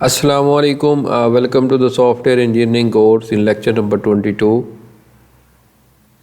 Assalamu alaikum. Welcome to the software engineering course in lecture number 22.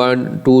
1, 2,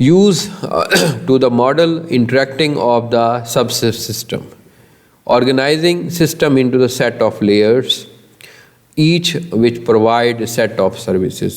use to the model interacting of the subsystem, organizing system into the set of layers, each which provide set of services।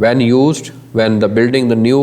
when the building the new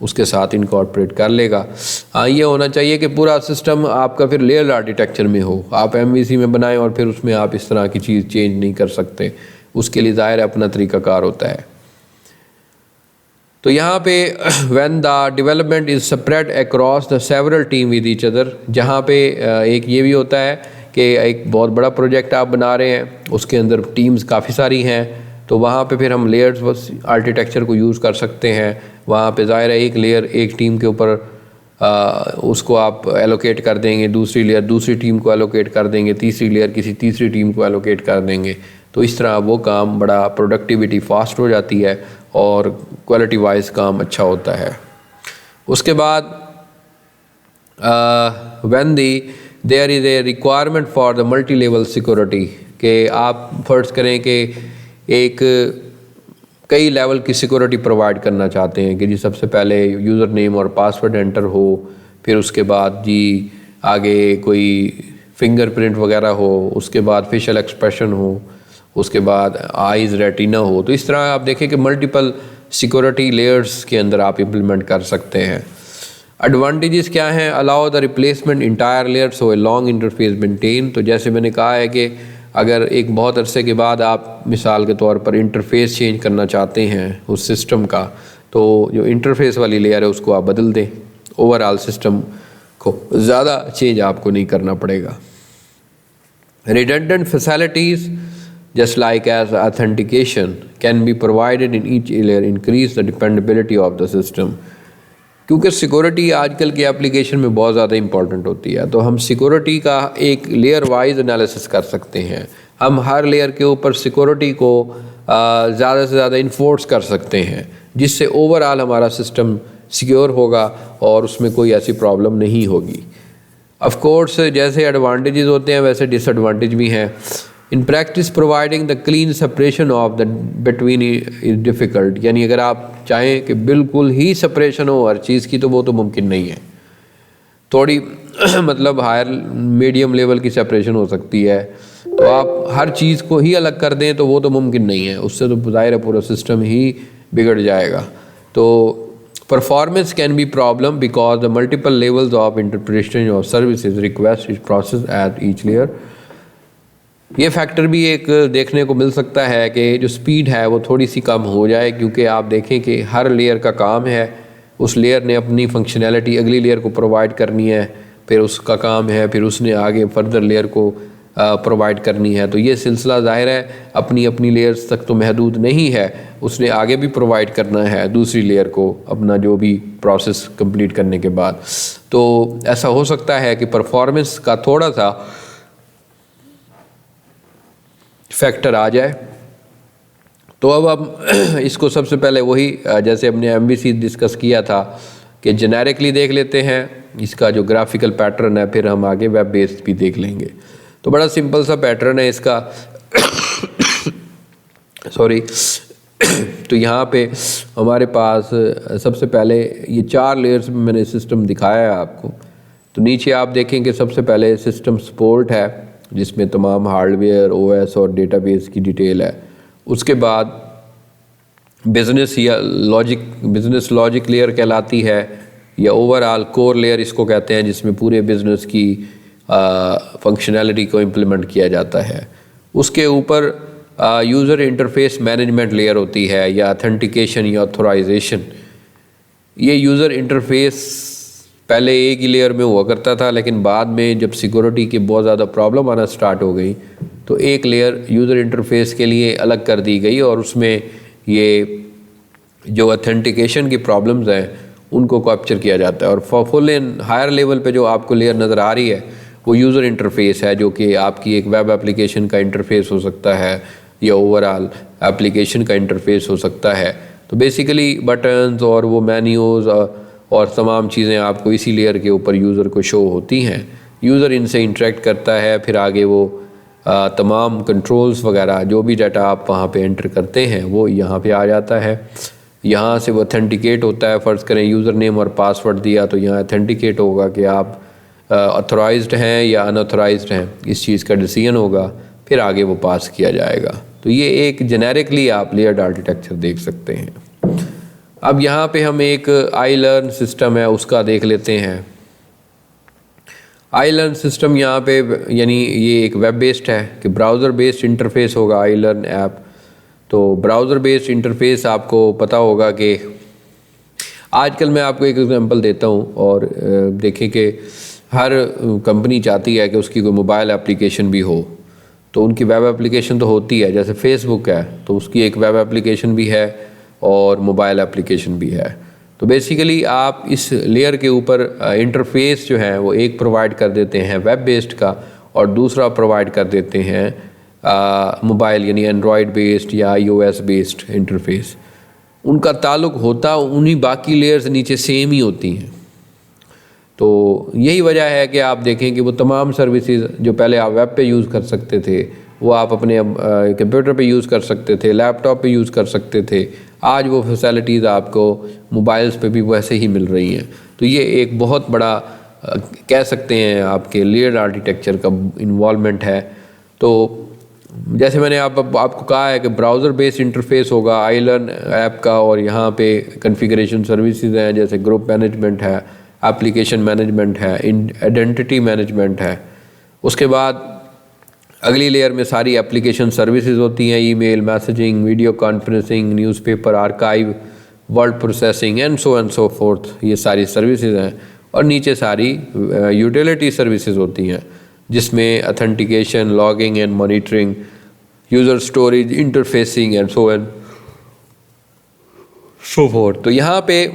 اس کے ساتھ incorporate کر لے گا. ہاں یہ ہونا چاہیے کہ پورا سسٹم آپ کا پھر لیئر آرکیٹیکچر میں ہو. آپ MVC میں بنائیں اور پھر اس میں آپ اس طرح کی چیز چینج نہیں کر سکتے, اس کے لیے ظاہر ہے اپنا طریقہ کار ہوتا ہے. تو یہاں پہ when the development is spread across the several team with each other, جہاں پہ ایک یہ بھی ہوتا ہے کہ ایک بہت بڑا پروجیکٹ آپ بنا رہے ہیں, اس کے اندر ٹیمز کافی ساری ہیں, تو وہاں پہ پھر ہم لیئرز آرکیٹیکچر کو یوز کر سکتے ہیں. وہاں پہ ظاہر ہے ایک لیئر ایک ٹیم کے اوپر اس کو آپ ایلوکیٹ کر دیں گے, دوسری لیئر دوسری ٹیم کو ایلوکیٹ کر دیں گے, تیسری لیئر کسی تیسری ٹیم کو ایلوکیٹ کر دیں گے. تو اس طرح وہ کام بڑا پروڈکٹیوٹی فاسٹ ہو جاتی ہے اور کوالٹی وائز کام اچھا ہوتا ہے. اس کے بعد when there is a requirement for the multi level security, کہ آپ فرض کریں کہ ایک کئی لیول کی سیکورٹی پرووائڈ کرنا چاہتے ہیں کہ جی سب سے پہلے یوزر نیم اور پاسورڈ انٹر ہو, پھر اس کے بعد جی آگے کوئی فنگر پرنٹ وغیرہ ہو, اس کے بعد فیشل ایکسپریشن ہو, اس کے بعد آئیز ریٹینا ہو. تو اس طرح آپ دیکھیں کہ ملٹیپل سیکورٹی لیئرز کے اندر آپ امپلیمنٹ کر سکتے ہیں. ایڈوانٹیجز کیا ہیں؟ Allow the replacement entire layer so a long interface maintain. تو جیسے میں نے کہا ہے کہ اگر ایک بہت عرصے کے بعد آپ مثال کے طور پر انٹرفیس چینج کرنا چاہتے ہیں اس سسٹم کا, تو جو انٹرفیس والی لیئر ہے اس کو آپ بدل دیں, اوور آل سسٹم کو زیادہ چینج آپ کو نہیں کرنا پڑے گا. Redundant facilities just like as authentication can be provided in each layer, increase the dependability of the system. کیونکہ سیکورٹی آج کل کی اپلیکیشن میں بہت زیادہ امپورٹنٹ ہوتی ہے, تو ہم سیکورٹی کا ایک لیئر وائز انالیسس کر سکتے ہیں. ہم ہر لیئر کے اوپر سیکورٹی کو زیادہ سے زیادہ انفورس کر سکتے ہیں, جس سے اوور آل ہمارا سسٹم سیکیور ہوگا اور اس میں کوئی ایسی پرابلم نہیں ہوگی. آف کورس جیسے ایڈوانٹیجز ہوتے ہیں ویسے ڈس ایڈوانٹیج بھی ہیں. In practice providing the clean separation of the between is difficult. یعنی اگر آپ چاہیں کہ بالکل ہی سپریشن ہو ہر چیز کی تو وہ تو ممکن نہیں ہے. تھوڑی مطلب ہائر میڈیم لیول کی سپریشن ہو سکتی ہے, تو آپ ہر چیز کو ہی الگ کر دیں تو وہ تو ممکن نہیں ہے, اس سے تو ظاہر ہے پورا سسٹم ہی بگڑ جائے گا. تو performance can be problem because the multiple levels of interpretation of services request is processed at each layer. یہ فیکٹر بھی ایک دیکھنے کو مل سکتا ہے کہ جو سپیڈ ہے وہ تھوڑی سی کم ہو جائے, کیونکہ آپ دیکھیں کہ ہر لیئر کا کام ہے, اس لیئر نے اپنی فنکشنالٹی اگلی لیئر کو پرووائڈ کرنی ہے, پھر اس کا کام ہے پھر اس نے آگے فردر لیئر کو پرووائڈ کرنی ہے. تو یہ سلسلہ ظاہر ہے اپنی اپنی لیئرز تک تو محدود نہیں ہے, اس نے آگے بھی پرووائڈ کرنا ہے دوسری لیئر کو اپنا جو بھی پروسیس کمپلیٹ کرنے کے بعد. تو ایسا ہو سکتا ہے کہ پرفارمنس کا تھوڑا سا فیکٹر آ جائے. تو اب ہم اس کو سب سے پہلے وہی جیسے ہم نے MVC ڈسکس کیا تھا کہ جنیرکلی دیکھ لیتے ہیں اس کا جو گرافیکل پیٹرن ہے, پھر ہم آگے ویب بیسڈ بھی دیکھ لیں گے. تو بڑا سمپل سا پیٹرن ہے اس کا سوری. تو یہاں پہ ہمارے پاس سب سے پہلے یہ 4 لیئرز میں نے سسٹم دکھایا ہے آپ کو. تو نیچے آپ دیکھیں کہ سب سے پہلے سسٹم سپورٹ ہے جس میں تمام ہارڈ ویئر OS اور ڈیٹا بیس کی ڈیٹیل ہے. اس کے بعد بزنس یا بزنس لاجک لیئر کہلاتی ہے, یا اوور آل کور لیئر اس کو کہتے ہیں, جس میں پورے بزنس کی فنکشنالٹی کو امپلیمنٹ کیا جاتا ہے. اس کے اوپر یوزر انٹرفیس مینجمنٹ لیئر ہوتی ہے, یا اتھینٹیکیشن یا آتھورائزیشن. یہ یوزر انٹرفیس پہلے ایک ہی لیئر میں ہوا کرتا تھا, لیکن بعد میں جب سیکورٹی کی بہت زیادہ پرابلم آنا سٹارٹ ہو گئی تو ایک لیئر یوزر انٹرفیس کے لیے الگ کر دی گئی, اور اس میں یہ جو اتھینٹیکیشن کی پرابلمز ہیں ان کو کیپچر کیا جاتا ہے. اور فل اینڈ ہائر لیول پہ جو آپ کو لیئر نظر آ رہی ہے وہ یوزر انٹرفیس ہے, جو کہ آپ کی ایک ویب اپلیکیشن کا انٹرفیس ہو سکتا ہے یا اوور آل اپلیکیشن کا انٹرفیس ہو سکتا ہے. تو بیسیکلی بٹنز اور وہ مینیوز اور تمام چیزیں آپ کو اسی لیئر کے اوپر یوزر کو شو ہوتی ہیں. یوزر ان سے انٹریکٹ کرتا ہے, پھر آگے وہ تمام کنٹرولز وغیرہ جو بھی ڈیٹا آپ وہاں پہ انٹر کرتے ہیں وہ یہاں پہ آ جاتا ہے. یہاں سے وہ اتھینٹیکیٹ ہوتا ہے. فرض کریں یوزر نیم اور پاسورڈ دیا تو یہاں اتھینٹیکیٹ ہوگا کہ آپ آتھورائزڈ ہیں یا ان آتھورائزڈ ہیں, اس چیز کا ڈیسیژن ہوگا, پھر آگے وہ پاس کیا جائے گا. تو یہ ایک جنیرکلی آپ لیئرڈ آرکیٹیکچر دیکھ سکتے ہیں. اب یہاں پہ ہم ایک آئی لرن سسٹم ہے اس کا دیکھ لیتے ہیں. آئی لرن سسٹم یہاں پہ یعنی یہ ایک ویب بیسڈ ہے کہ براؤزر بیسڈ انٹرفیس ہوگا آئی لرن ایپ. تو براؤزر بیسڈ انٹرفیس آپ کو پتہ ہوگا کہ آج کل میں آپ کو ایک ایگزامپل دیتا ہوں، اور دیکھیں کہ ہر کمپنی چاہتی ہے کہ اس کی کوئی موبائل اپلیکیشن بھی ہو. تو ان کی ویب اپلیکیشن تو ہوتی ہے، جیسے فیس بک ہے تو اس کی ایک ویب اپلیکیشن بھی ہے اور موبائل اپلیکیشن بھی ہے. تو بیسیکلی آپ اس لیئر کے اوپر انٹرفیس جو ہے وہ ایک پرووائڈ کر دیتے ہیں ویب بیسڈ کا، اور دوسرا پرووائڈ کر دیتے ہیں موبائل یعنی اینڈرائڈ بیسڈ یا آئی او ایس بیسڈ انٹرفیس. ان کا تعلق ہوتا انہی باقی لیئرز نیچے سیم ہی ہوتی ہیں. تو یہی وجہ ہے کہ آپ دیکھیں کہ وہ تمام سروسز جو پہلے آپ ویب پہ یوز کر سکتے تھے وہ آپ اپنے کمپیوٹر پہ یوز کر سکتے تھے، لیپ ٹاپ پہ یوز کر سکتے تھے. آج وہ فیسلٹیز آپ کو موبائلز پہ بھی ویسے ہی مل رہی ہیں. تو یہ ایک بہت بڑا کہہ سکتے ہیں آپ کے لیئرڈ آرکیٹیکچر کا انوالومنٹ ہے. تو جیسے میں نے آپ کو کہا ہے کہ براؤزر بیس انٹرفیس ہوگا آئی لرن ایپ کا، اور یہاں پہ کنفیگریشن سروسز ہیں جیسے گروپ مینجمنٹ ہے، اپلیکیشن مینجمنٹ ہے، آئیڈینٹی مینجمنٹ ہے. اس کے بعد اگلی لیئر میں ساری اپلیکیشن سروسز ہوتی ہیں، email, messaging, video conferencing, newspaper, archive, word processing and so forth. یہ ساری سروسز ہیں. اور نیچے ساری یوٹیلیٹی سروسز ہوتی ہیں جس میں authentication, logging and monitoring, user storage, interfacing and so fourth. تو یہاں پہ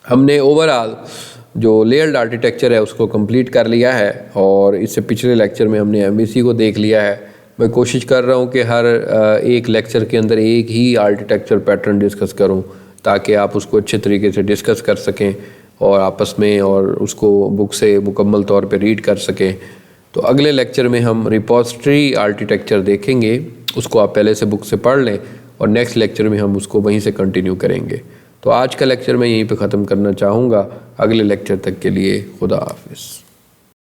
ہم نے اوورآل جو لیئرڈ آرکیٹیکچر ہے اس کو کمپلیٹ کر لیا ہے، اور اس سے پچھلے لیکچر میں ہم نے ایم وی سی کو دیکھ لیا ہے. میں کوشش کر رہا ہوں کہ ہر ایک لیکچر کے اندر ایک ہی آرکیٹیکچر پیٹرن ڈسکس کروں تاکہ آپ اس کو اچھے طریقے سے ڈسکس کر سکیں اور آپس میں، اور اس کو بک سے مکمل طور پہ ریڈ کر سکیں. تو اگلے لیکچر میں ہم ریپوزیٹری آرکیٹیکچر دیکھیں گے، اس کو آپ پہلے سے بک سے پڑھ لیں، اور نیکسٹ لیکچر میں ہم اس کو وہیں سے کنٹینیو کریں گے. تو آج کا لیکچر میں یہیں پہ ختم کرنا چاہوں گا. اگلے لیکچر تک کے لیے خدا حافظ.